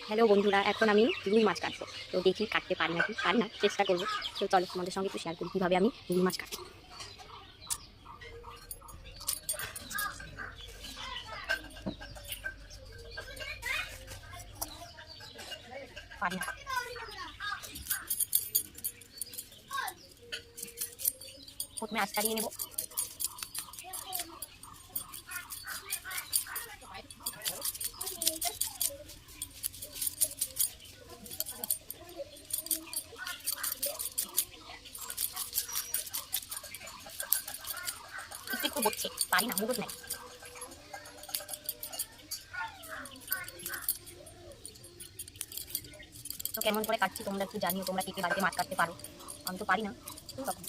Hello বন্ধুরা, এখন আমি রুই মাছ কাটবো। তো দেখি কাটতে পারি নাকি, পারি না, চেষ্টা করবো। তো চলো তোমাদের সঙ্গে একটু শেয়ার করি কীভাবে আমি রুই মাছ কাটি। পারি না। প্রথমে আঁচ ছাড়িয়ে নেবো। একটু একটু হচ্ছে, পারি না, মুরত নাই। তো কেমন করে কাটছি তোমরা একটু জানিও, তোমরা কে কে বাড়িতে মাছ কাটতে পারো। আমি তো পারি না তখন।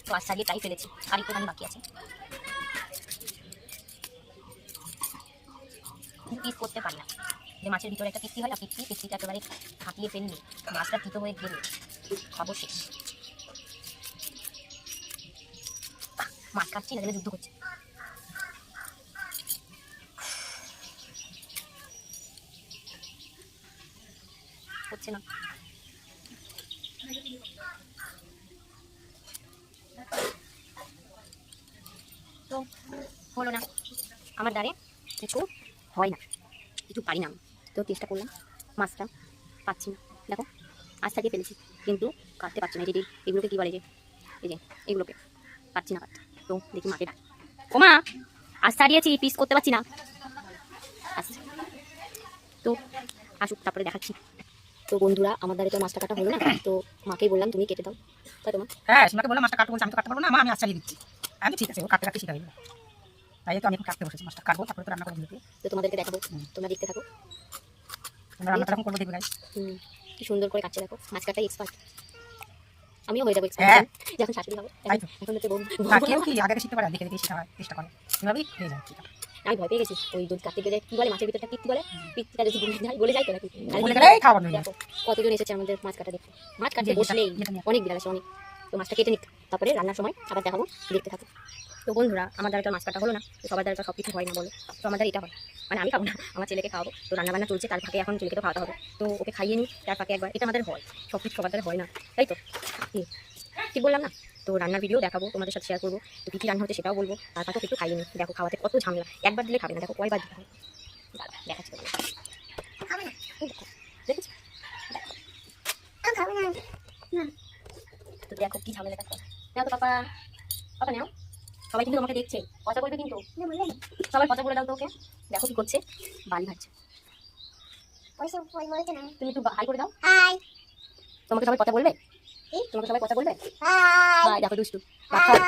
তো আজ ছাড়িয়ে প্রায় ফেলেছি, আর একটুখানি বাকি আছে। পিস করতে পারি না, যে মাছের ভিতরে একটা পিস্তি হয় না, পিস্তিটা একেবারে ফাটিয়ে ফেললে মাছটা তিতো হয়ে গেলে খাবো শেষ। মাছ কাটছি না, যুদ্ধ করছে। হচ্ছে না। তো হলো না, আমার দ্বারে কিছু হয় না, কিছু পারি না আমি। তো চেষ্টা করলাম, মাছটা পাচ্ছি না। দেখো আজ থেকে ফেলেছি কিন্তু কাটতে পারছি না। এই যে এগুলোকে কী বলে, এই যে এগুলোকে পাচ্ছি না কাটতে। তো দেখি মাকে ডাকি, ওমা আজ ছাড়িয়েছি, পিস করতে পারছি না। আসছে তো আসুক, তারপরে দেখাচ্ছি। তো বন্ধুরা, আমার দ্বারা তো মাছটা কাটা হলো না, তো মাকেই বললাম তুমি কেটে দাও। তাই তোমার হ্যাঁ, সীমাকে বললাম মাছটা কাটবো, আমি তো কাটতে পারবো না, মা আমি আজ চালিয়ে দিচ্ছি। আমি ঠিক আছে, ও কাটতে কাটতে শিখা হয়ে যাবে। তাই তো আমি এখন কাটতে বসেছি, মাছটা কাটবো, তারপরে তো রান্না করে দিতে। তো তোমাদেরকে দেখাবো, তোমরা দেখতে থাকো। তোমরা রান্নাটা যখন করবো দেখবে গাইস। কি সুন্দর করে কাটছে, দেখো মাছ কাটাই এক্সপার্ট। আমিও হয়ে যাবো হ্যাঁ, এক্সপার্ট যখন শাশুড়ি হবো। এখন হচ্ছে কেউ কি আগে শিখতে পারে, দেখে দেখে শেখা হয়, চেষ্টা করে, এভাবেই হয়ে যায়। আমি ভয় পেয়ে গেছি, ওই দুধ কাটতে গেলে কি বলে মাছের ভিতরটা পিত্তি বলে, পিত্তিটা যদি বলে যায় তো নাকি। বলে গেলেই খাওয়া বন্ধ হয়ে যায়। দেখো কতজন এসেছে আমাদের মাছ কাটা দেখতে। মাছ কাটতে বসলেই অনেক বিড়াল আসে, অনেক। তো মাছটা কেটে নিতে, তারপরে রান্নার সময় আবার দেখাবো, দেখতে থাকো। তো বন্ধুরা, আমার দ্বারা তো মাছ কাটা হলো না, তো সবার দ্বারা তো সব কিছু হয় না বলো। তো আমার দ্বারা এটা হয়, মানে আমি খাবো না, আমার ছেলেকে খাওয়াবো। তো রান্নাবান্না চলছে, তার ফাঁকে এখন ছেলেকে তো খাওয়াতে হবে। তো ওকে খাইয়ে নিই, তার ফাঁকে একবার। এটা আমাদের হয়, সব কিছু সবার দ্বারা হয় না, তাই তো ঠিক বললাম না? তো রান্নার ভিডিও দেখাবো, তোমাদের সাথে শেয়ার করবো। তো কী কী রান্না হচ্ছে সেটাও বলবো, তার ফাঁকে একটু খাইয়ে নিই। দেখো খাওয়াতে কত ঝামেলা, একবার দিলে খাবে না, দেখো কয়বার দিতে হয়। দেখাচ্ছি দেখেছি। তো দেখো কি ঝামেলা, দেখো। নাও তো পাপা, পাপা নাও। সবাই কিন্তু তোমাকে দেখছে, কথা বলবে কিন্তু, সবাই কথা বলে দাও তো ওকে। দেখো কি করছে, বালি ভাজছে। তুমি একটু হাই করে দাও। তোমাকে সবাই কথা বলবে, তোমাকে সবাই কথা বলবে। দেখো দুষ্টু,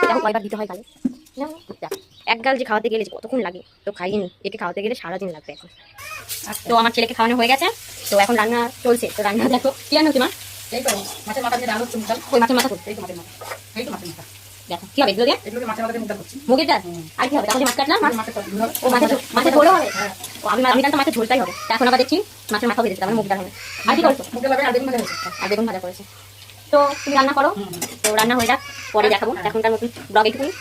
দেখো কয়বার দিতে হয় গালে। এক গাল যে খাওয়াতে গেলে কতক্ষণ লাগে, তো খাইনি। একে খাওয়াতে গেলে সারাদিন লাগবে এখন। তো আমার ছেলেকে খাওয়ানো হয়ে গেছে, তো এখন রান্না চলছে। তো রান্না দেখো কি রান্না হচ্ছে মা। এই তো মাছের মাথা দিয়ে রান্না হচ্ছে, ওই মাছের মাথা করছে, এই তো মাছের মাথা, এই তো মাছের মাথা। দেখো কি হবে এগুলো দিয়ে, এগুলোকে মাছের মাথা দিয়ে মুদ্রা করছি। মুগের ডাল আর কি হবে, তাহলে মাছ কাটলাম। ও মাছের ঝোলও হবে। ও আমি জানতাম মাছের ঝোলটাই হবে, এখন আবার দেখছি মাছের মাথা ভেজেছে, তারপরে মুগ ডাল হবে। আর কি করছো? মুগের ভাজা আর বেগুন ভাজা হয়েছে। আর বেগুন ভাজা করেছে। তো তুমি রান্না করো, তো রান্না হয়ে যাক, পরে দেখাবো। এখনকার মতন ব্লগ এইটুকুই।